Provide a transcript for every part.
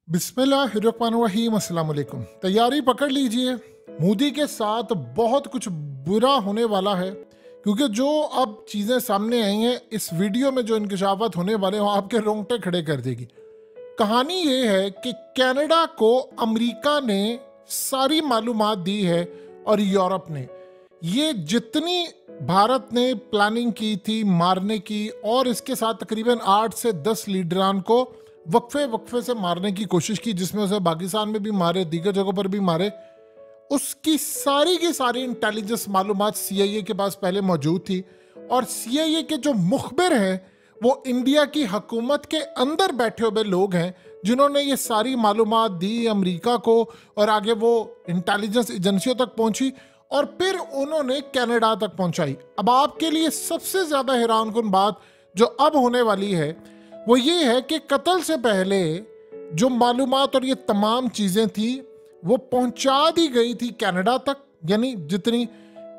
बिस्मिल्लाहिर्रहमानिर्रहीम, अस्सलाम वालेकुम। तैयारी पकड़ लीजिए, मोदी के साथ बहुत कुछ बुरा होने वाला है, क्योंकि जो अब चीज़ें सामने आई हैं इस वीडियो में, जो इंकशाफात होने वाले हैं वो आपके रोंगटे खड़े कर देगी। कहानी ये है कि कनाडा को अमेरिका ने सारी मालूमात दी है और यूरोप ने। ये जितनी भारत ने प्लानिंग की थी मारने की, और इसके साथ तकरीबन 8 से 10 लीडरान को वक्फे वक्फे से मारने की कोशिश की, जिसमें उसे पाकिस्तान में भी मारे, दीगर जगहों पर भी मारे, उसकी सारी की सारी इंटेलिजेंस मालूमात सीआईए के पास पहले मौजूद थी। और सीआईए के जो मुखबिर हैं वो इंडिया की हुकूमत के अंदर बैठे हुए लोग हैं, जिन्होंने ये सारी मालूमात दी अमेरिका को, और आगे वो इंटेलिजेंस एजेंसियों तक पहुंची और फिर उन्होंने कनाडा तक पहुंचाई। अब आपके लिए सबसे ज़्यादा हैरानकुन बात जो अब होने वाली है वो ये है कि कत्ल से पहले जो मालूमात और ये तमाम चीज़ें थी वो पहुंचा दी गई थी कनाडा तक, यानी जितनी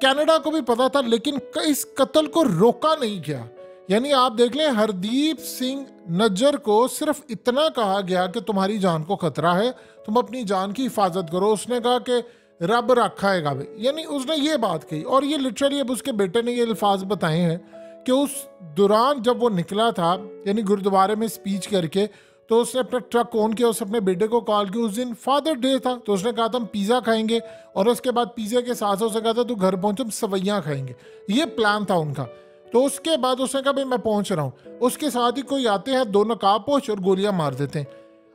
कनाडा को भी पता था, लेकिन इस कत्ल को रोका नहीं गया। यानी आप देख लें, हरदीप सिंह नज्जर को सिर्फ इतना कहा गया कि तुम्हारी जान को खतरा है, तुम अपनी जान की हिफाजत करो। उसने कहा कि रब रखाएगा भाई, यानी उसने ये बात कही। और ये लिटरली अब उसके बेटे ने ये अल्फाज बताए हैं कि उस दौरान जब वो निकला था, यानी गुरुद्वारे में स्पीच करके, तो उसने अपना ट्रक ऑन किया, उसने अपने बेटे को कॉल किया। उस दिन फादर डे था, तो उसने कहा था हम पिज़्ज़ा खाएंगे, और उसके बाद पिज़्ज़ा के साथ उसने कहा था तू घर पहुंच, हम सवैयाँ खाएंगे। ये प्लान था उनका। तो उसके बाद उसने कहा भाई मैं पहुंच रहा हूँ। उसके साथ ही कोई आते हैं, दो नकाबपोश, और गोलियां मार देते हैं।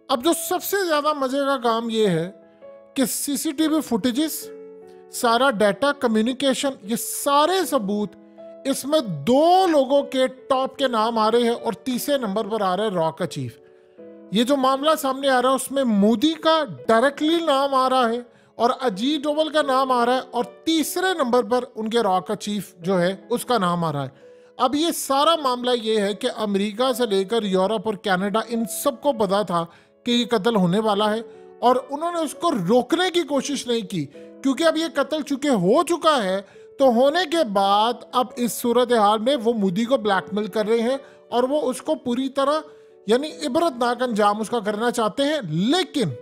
अब जो सबसे ज़्यादा मज़े का काम ये है कि सीसीटीवी फुटेजेस, सारा डाटा, कम्युनिकेशन, ये सारे सबूत, इसमें 2 लोगों के टॉप के नाम आ रहे हैं और तीसरे नंबर पर आ रहा है रॉ का चीफ। ये जो मामला सामने आ रहा है उसमें मोदी का डायरेक्टली नाम आ रहा है और अजीत डोवल का नाम आ रहा है, और तीसरे नंबर पर उनके रॉ का चीफ जो है उसका नाम आ रहा है। अब ये सारा मामला ये है कि अमेरिका से लेकर यूरोप और कनाडा, इन सबको पता था कि ये कत्ल होने वाला है, और उन्होंने उसको रोकने की कोशिश नहीं की, क्योंकि अब ये कत्ल चूंकि हो चुका है, तो होने के बाद अब इस सूरत हाल में वो मोदी को ब्लैकमेल कर रहे हैं और वो उसको पूरी तरह, यानी इबरतनाक अंजाम उसका करना चाहते हैं। लेकिन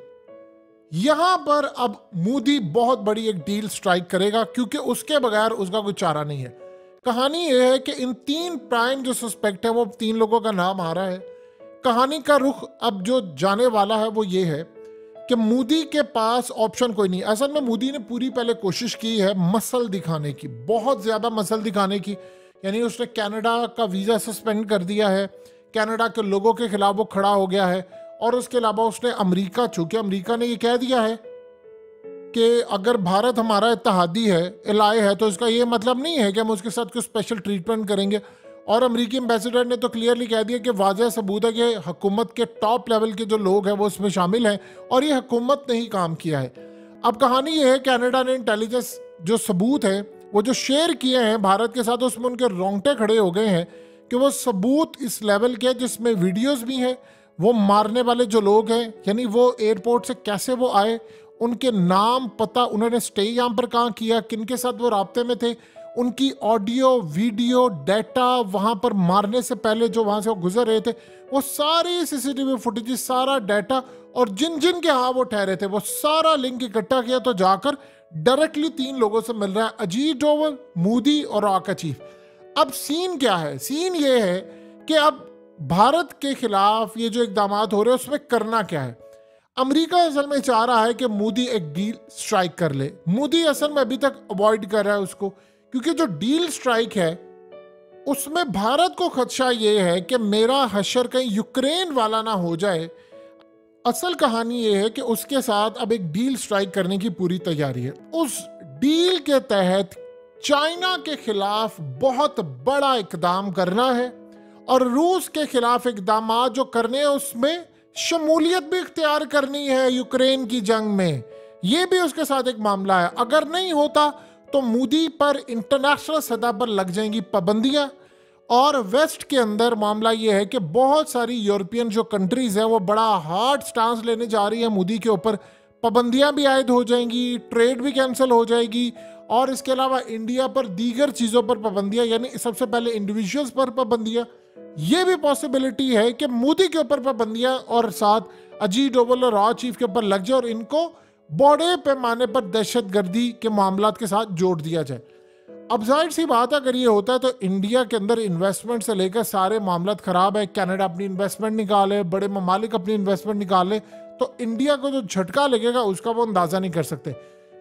यहां पर अब मोदी बहुत बड़ी एक डील स्ट्राइक करेगा, क्योंकि उसके बगैर उसका कोई चारा नहीं है। कहानी यह है कि इन 3 प्राइम जो सस्पेक्ट है, वो 3 लोगों का नाम आ रहा है। कहानी का रुख अब जो जाने वाला है वो ये है कि मोदी के पास ऑप्शन कोई नहीं। असल में मोदी ने पूरी पहले कोशिश की है मसल दिखाने की, बहुत ज़्यादा मसल दिखाने की। यानी उसने कनाडा का वीज़ा सस्पेंड कर दिया है, कनाडा के लोगों के खिलाफ वो खड़ा हो गया है, और उसके अलावा उसने अमेरिका, चूँकि अमेरिका ने ये कह दिया है कि अगर भारत हमारा इत्तेहादी है, एलाय है, तो इसका ये मतलब नहीं है कि हम उसके साथ कोई स्पेशल ट्रीटमेंट करेंगे। और अमेरिकी एम्बेसडर ने तो क्लियरली कह दिया कि वाज़ह सबूत है कि हुकूमत के टॉप लेवल के जो लोग हैं वो इसमें शामिल हैं, और ये हुकूमत ने ही काम किया है। अब कहानी ये है, कनाडा ने इंटेलिजेंस जो सबूत है वो जो शेयर किए हैं भारत के साथ, उसमें उनके रोंगटे खड़े हो गए हैं कि वो सबूत इस लेवल के, जिसमें वीडियोज़ भी हैं, वो मारने वाले जो लोग हैं, यानी वो एयरपोर्ट से कैसे वो आए, उनके नाम पता, उन्होंने स्टे यहाँ पर कहाँ किया, किन के साथ वो राब्ते में थे, उनकी ऑडियो वीडियो डाटा, वहाँ पर मारने से पहले जो वहाँ से वो गुजर रहे थे, वो सारी सीसीटीवी फुटेज, सारा डाटा, और जिन जिन के यहाँ वो ठहरे थे, वो सारा लिंक इकट्ठा किया, तो जाकर डायरेक्टली 3 लोगों से मिल रहा है, अजीत डोवल, मोदी और रॉ का चीफ। अब सीन क्या है? सीन ये है कि अब भारत के खिलाफ ये जो इकदाम हो रहे हैं उसमें करना क्या है। अमेरिका असल में चाह रहा है कि मोदी एक डील स्ट्राइक कर ले। मोदी असल में अभी तक अवॉइड कर रहा है उसको, क्योंकि जो डील स्ट्राइक है उसमें भारत को खदशा ये है कि मेरा हशर कहीं यूक्रेन वाला ना हो जाए। असल कहानी ये है कि उसके साथ अब एक डील स्ट्राइक करने की पूरी तैयारी है। उस डील के तहत चाइना के खिलाफ बहुत बड़ा इकदाम करना है, और रूस के खिलाफ इकदाम जो करने हैं उसमें शमूलियत भी इख्तियार करनी है यूक्रेन की जंग में। ये भी उसके साथ एक मामला है। अगर नहीं होता तो मोदी पर इंटरनेशनल सतह पर लग जाएंगी पाबंदियां, और वेस्ट के अंदर मामला ये है कि बहुत सारी यूरोपियन जो कंट्रीज है वो बड़ा हार्ड स्टांस लेने जा रही है मोदी के ऊपर। पाबंदियां भी आयद हो जाएंगी, ट्रेड भी कैंसिल हो जाएगी, और इसके अलावा इंडिया पर दीगर चीज़ों पर पाबंदियां, यानी सबसे पहले इंडिविजुअल्स पर पाबंदियां। ये भी पॉसिबिलिटी है कि मोदी के ऊपर पाबंदियां और साथ अजीत डोभाल और रॉ चीफ के ऊपर लग जाए और इनको बड़े पैमाने पर दहशतगर्दी के मामलात के साथ जोड़ दिया जाए। अब जाहिर सी बात है, अगर ये होता है तो इंडिया के अंदर इन्वेस्टमेंट से लेकर सारे मामलात खराब है। कनाडा अपनी इन्वेस्टमेंट निकाले, बड़े ममालिक अपनी इन्वेस्टमेंट निकाले, तो इंडिया को जो झटका लगेगा उसका वो अंदाजा नहीं कर सकते।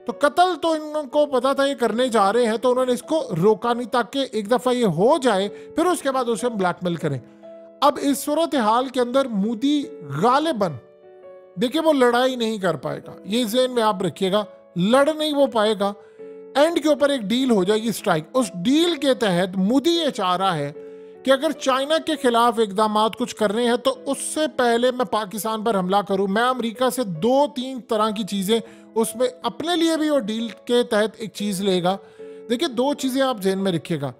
तो कत्ल तो इनको पता था ये करने जा रहे हैं, तो उन्होंने इसको रोका नहीं ताकि एक दफा ये हो जाए, फिर उसके बाद उसे ब्लैकमेल करें। अब इस सूरत हाल के अंदर मोदी गालिबन, देखिए, वो लड़ाई नहीं कर पाएगा, ये ज़हन में आप रखिएगा, लड़ नहीं वो पाएगा। एंड के ऊपर एक डील हो जाएगी, स्ट्राइक। उस डील के तहत मोदी ये चाह रहा है कि अगर चाइना के खिलाफ इकदाम कुछ कर रहे हैं तो उससे पहले मैं पाकिस्तान पर हमला करूं। मैं अमेरिका से 2-3 तरह की चीज़ें, उसमें अपने लिए भी वो डील के तहत एक चीज़ लेगा। देखिए, 2 चीज़ें आप ज़हन में रखिएगा।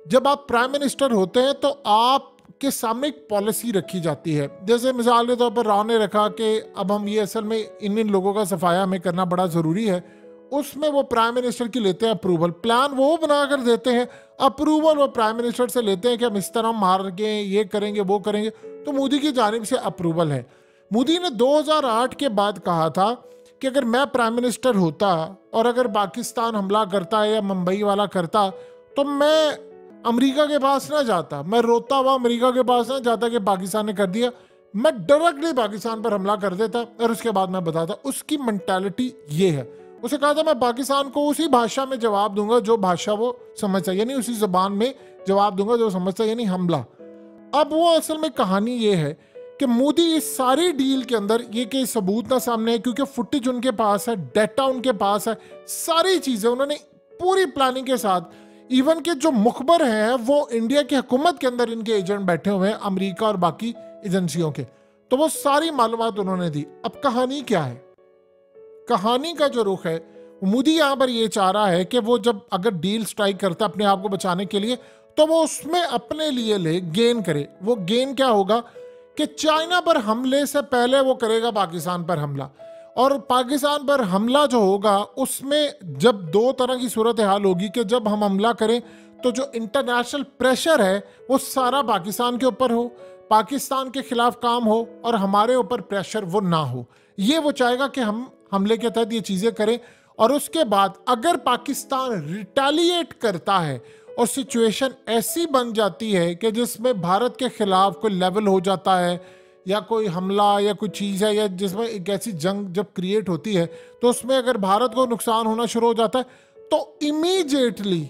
जब आप प्राइम मिनिस्टर होते हैं तो आपके सामने एक पॉलिसी रखी जाती है। जैसे मिसाल के तौर पर राव ने रखा कि अब हम ये असल में इन लोगों का सफाया हमें करना बड़ा ज़रूरी है। उसमें वो प्राइम मिनिस्टर की लेते हैं अप्रूवल, प्लान वो बना कर देते हैं, अप्रूवल वो प्राइम मिनिस्टर से लेते हैं कि हम इस तरह मारेंगे, ये करेंगे, वो करेंगे। तो मोदी की जानिब से अप्रूवल है। मोदी ने 2008 के बाद कहा था कि अगर मैं प्राइम मिनिस्टर होता और अगर पाकिस्तान हमला करता या मुंबई वाला करता तो मैं अमेरिका के पास ना जाता, मैं रोता हुआ अमेरिका के पास ना जाता कि पाकिस्तान ने कर दिया, मैं डायरेक्टली पाकिस्तान पर हमला कर देता और उसके बाद मैं बताता। उसकी मेंटालिटी ये है। उसे कहा था मैं पाकिस्तान को उसी भाषा में जवाब दूंगा जो भाषा वो समझता, यानी उसी जबान में जवाब दूंगा जो समझता, यानी हमला। अब वो असल में कहानी ये है कि मोदी इस सारी डील के अंदर, ये कि सबूत ना सामने है क्योंकि फुटेज उनके पास है, डाटा उनके पास है, सारी चीजें उन्होंने पूरी प्लानिंग के साथ, इवन के जो मुखबर हैं वो इंडिया की हुकूमत के अंदर इनके एजेंट बैठे हुए हैं, अमेरिका और बाकी एजेंसियों के, तो वो सारी मालूमात उन्होंने दी। अब कहानी क्या है? कहानी का जो रुख है, मोदी यहाँ पर ये चाह रहा है कि वो जब अगर डील स्ट्राइक करता अपने आप को बचाने के लिए, तो वो उसमें अपने लिए ले गेन करे। वो गेन क्या होगा कि चाइना पर हमले से पहले वो करेगा पाकिस्तान पर हमला, और पाकिस्तान पर हमला जो होगा उसमें जब 2 तरह की सूरत हाल होगी कि जब हम हमला करें तो जो इंटरनेशनल प्रेशर है वो सारा पाकिस्तान के ऊपर हो, पाकिस्तान के खिलाफ काम हो और हमारे ऊपर प्रेशर वो ना हो। ये वो चाहेगा कि हम हमले के तहत ये चीज़ें करें, और उसके बाद अगर पाकिस्तान रिटेलिएट करता है और सिचुएशन ऐसी बन जाती है कि जिसमें भारत के खिलाफ कोई लेवल हो जाता है या कोई हमला या कोई चीज़ है, या जिसमें एक ऐसी जंग जब क्रिएट होती है तो उसमें अगर भारत को नुकसान होना शुरू हो जाता है तो इमीडिएटली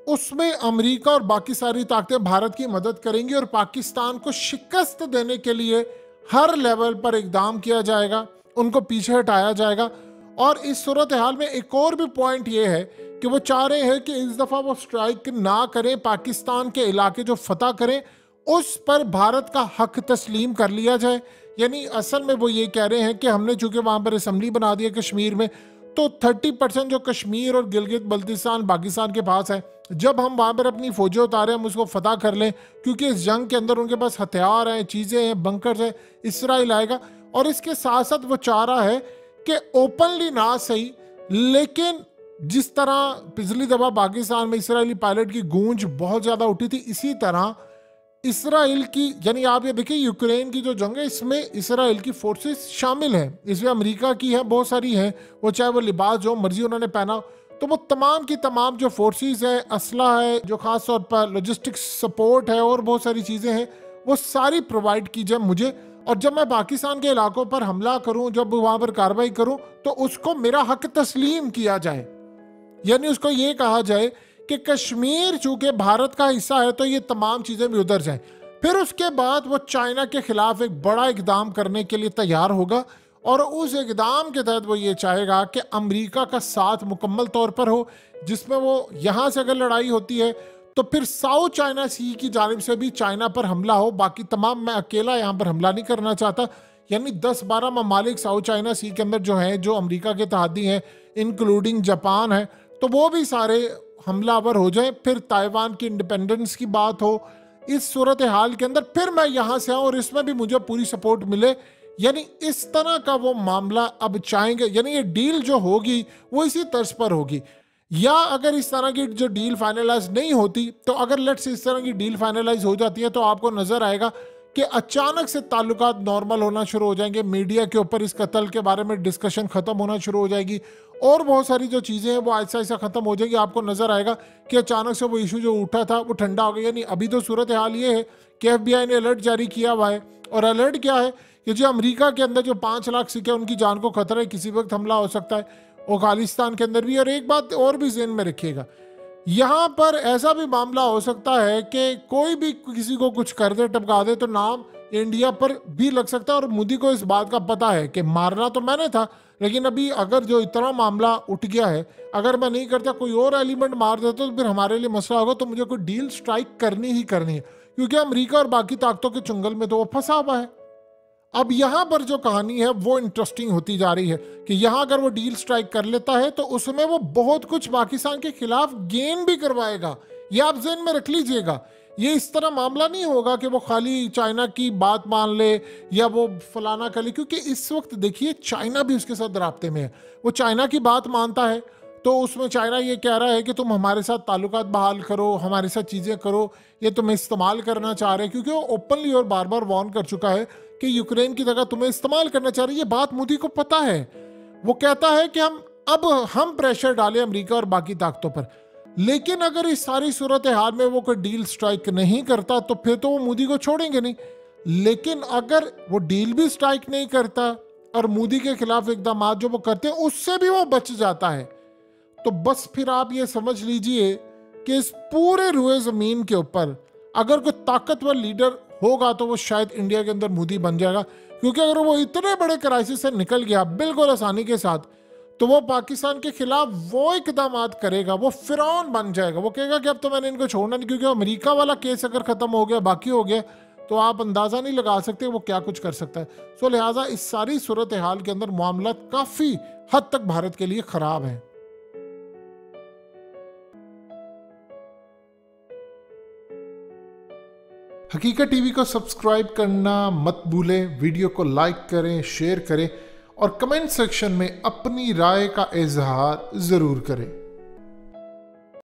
उसमें अमेरिका और बाकी सारी ताकतें भारत की मदद करेंगी और पाकिस्तान को शिकस्त देने के लिए हर लेवल पर इकदाम किया जाएगा, उनको पीछे हटाया जाएगा। और इस सूरत हाल में एक और भी पॉइंट ये है कि वो चाह रहे हैं कि इस दफ़ा वो स्ट्राइक ना करें, पाकिस्तान के इलाके जो फतह करें उस पर भारत का हक तस्लीम कर लिया जाए। यानी असल में वो ये कह रहे हैं कि हमने चूंकि वहाँ पर असम्बली बना दी है कश्मीर में, तो 30% जो कश्मीर और गिलगित बल्तिस्तान पाकिस्तान के पास है, जब हम वहाँ पर अपनी फौजें उतारें हम उसको फतह कर लें, क्योंकि इस जंग के अंदर उनके पास हथियार हैं, चीज़ें हैं, बंकर्स हैं, इसराइल आएगा। और इसके साथ साथ वो चाह रहा है कि ओपनली ना सही, लेकिन जिस तरह पिछली दफ़ा पाकिस्तान में इसराइली पायलट की गूंज बहुत ज़्यादा उठी थी, इसी तरह इसराइल की, यानी आप ये देखिए यूक्रेन की जो जंग है इसमें इसराइल की फोर्सेस शामिल हैं, इसमें अमेरिका की है, बहुत सारी हैं, वो चाहे वो लिबास जो मर्जी उन्होंने पहना, तो वो तमाम की तमाम जो फोर्सेस है, असला है, जो खास तौर पर लॉजिस्टिक्स सपोर्ट है और बहुत सारी चीज़ें हैं, वो सारी प्रोवाइड की जाए मुझे। और जब मैं पाकिस्तान के इलाकों पर हमला करूं, जब वहाँ पर कार्रवाई करूं, तो उसको मेरा हक तस्लीम किया जाए। यानी उसको ये कहा जाए कि कश्मीर चूंकि भारत का हिस्सा है तो ये तमाम चीज़ें भी उधर जाएं। फिर उसके बाद वो चाइना के खिलाफ एक बड़ा इकदाम करने के लिए तैयार होगा, और उस इकदाम के तहत वो ये चाहेगा कि अमेरिका का साथ मुकम्मल तौर पर हो, जिसमें वो यहाँ से अगर लड़ाई होती है तो फिर साउथ चाइना सी की जानिब से भी चाइना पर हमला हो। बाकी तमाम, मैं अकेला यहाँ पर हमला नहीं करना चाहता, यानी 10-12 ममालिक साउथ चाइना सी के अंदर जो हैं, जो अमेरिका के तहदी हैं, इंक्लूडिंग जापान है, तो वो भी सारे हमलावर हो जाए। फिर ताइवान की इंडिपेंडेंस की बात हो। इस सूरत हाल के अंदर फिर मैं यहाँ से आऊँ और इसमें भी मुझे पूरी सपोर्ट मिले। यानी इस तरह का वो मामला अब चाहेंगे, यानी ये डील जो होगी वो इसी तर्ज पर होगी। या अगर इस तरह की जो डील फाइनलाइज नहीं होती, तो अगर लेट्स इस तरह की डील फाइनलाइज हो जाती है तो आपको नजर आएगा कि अचानक से ताल्लुकात नॉर्मल होना शुरू हो जाएंगे, मीडिया के ऊपर इस कत्ल के बारे में डिस्कशन खत्म होना शुरू हो जाएगी और बहुत सारी जो चीज़ें हैं वो ऐसा ऐसा खत्म हो जाएगी। आपको नजर आएगा कि अचानक से वो इशू जो उठा था वो ठंडा हो गया। यानी अभी तो सूरत हाल ये है कि FBI ने अलर्ट जारी किया हुआ है, और अलर्ट क्या है कि जो अमेरिका के अंदर जो 5 लाख सिख है उनकी जान को खतरा है, किसी वक्त हमला हो सकता है, और खालिस्तान के अंदर भी। और एक बात और भी ज़हन में रखिएगा, यहाँ पर ऐसा भी मामला हो सकता है कि कोई भी किसी को कुछ कर दे, टपका दे, तो नाम इंडिया पर भी लग सकता है। और मोदी को इस बात का पता है कि मारना तो मैंने था, लेकिन अभी अगर जो इतना मामला उठ गया है, अगर मैं नहीं करता कोई और एलिमेंट मार देता तो फिर हमारे लिए मसला होगा, तो मुझे कोई डील स्ट्राइक करनी ही करनी है, क्योंकि अमेरिका और बाकी ताकतों के चुंगल में तो वो फंसा हुआ है। अब यहाँ पर जो कहानी है वो इंटरेस्टिंग होती जा रही है कि यहाँ अगर वो डील स्ट्राइक कर लेता है तो उसमें वो बहुत कुछ पाकिस्तान के खिलाफ गेन भी करवाएगा। ये आप ज़हन में रख लीजिएगा। ये इस तरह मामला नहीं होगा कि वो खाली चाइना की बात मान ले या वो फलाना कर ले, क्योंकि इस वक्त देखिए चाइना भी उसके साथ राब्ते में है। वो चाइना की बात मानता है तो उसमें चाइना ये कह रहा है कि तुम हमारे साथ ताल्लुकात बहाल करो, हमारे साथ चीज़ें करो, ये तुम्हें इस्तेमाल करना चाह रहे हैं, क्योंकि वो ओपनली और बार बार वार्न कर चुका है कि यूक्रेन की जगह तुम्हें इस्तेमाल करना चाह रही है। ये बात मोदी को पता है। वो कहता है कि हम प्रेशर डालें अमेरिका और बाकी ताकतों पर, लेकिन अगर इस सारी सूरत हाल में वो कोई डील स्ट्राइक नहीं करता तो फिर तो वो मोदी को छोड़ेंगे नहीं। लेकिन अगर वो डील भी स्ट्राइक नहीं करता और मोदी के खिलाफ इकदाम जो वो करते हैं उससे भी वो बच जाता है, तो बस फिर आप ये समझ लीजिए कि इस पूरे रुए ज़मीन के ऊपर अगर कोई ताकतवर लीडर होगा तो वो शायद इंडिया के अंदर मोदी बन जाएगा। क्योंकि अगर वो इतने बड़े क्राइसिस से निकल गया बिल्कुल आसानी के साथ, तो वो पाकिस्तान के खिलाफ वो इकदाम करेगा, वो फिरौन बन जाएगा। वो कहेगा कि अब तो मैंने इनको छोड़ना नहीं, क्योंकि अमेरिका वाला केस अगर ख़त्म हो गया, बाकी हो गया, तो आप अंदाज़ा नहीं लगा सकते वो क्या कुछ कर सकता है। सो लिहाजा इस सारी सूरत हाल के अंदर मामला काफ़ी हद तक भारत के लिए ख़राब है। हकीकत टीवी को सब्सक्राइब करना मत भूलें, वीडियो को लाइक करें, शेयर करें और कमेंट सेक्शन में अपनी राय का इजहार ज़रूर करें।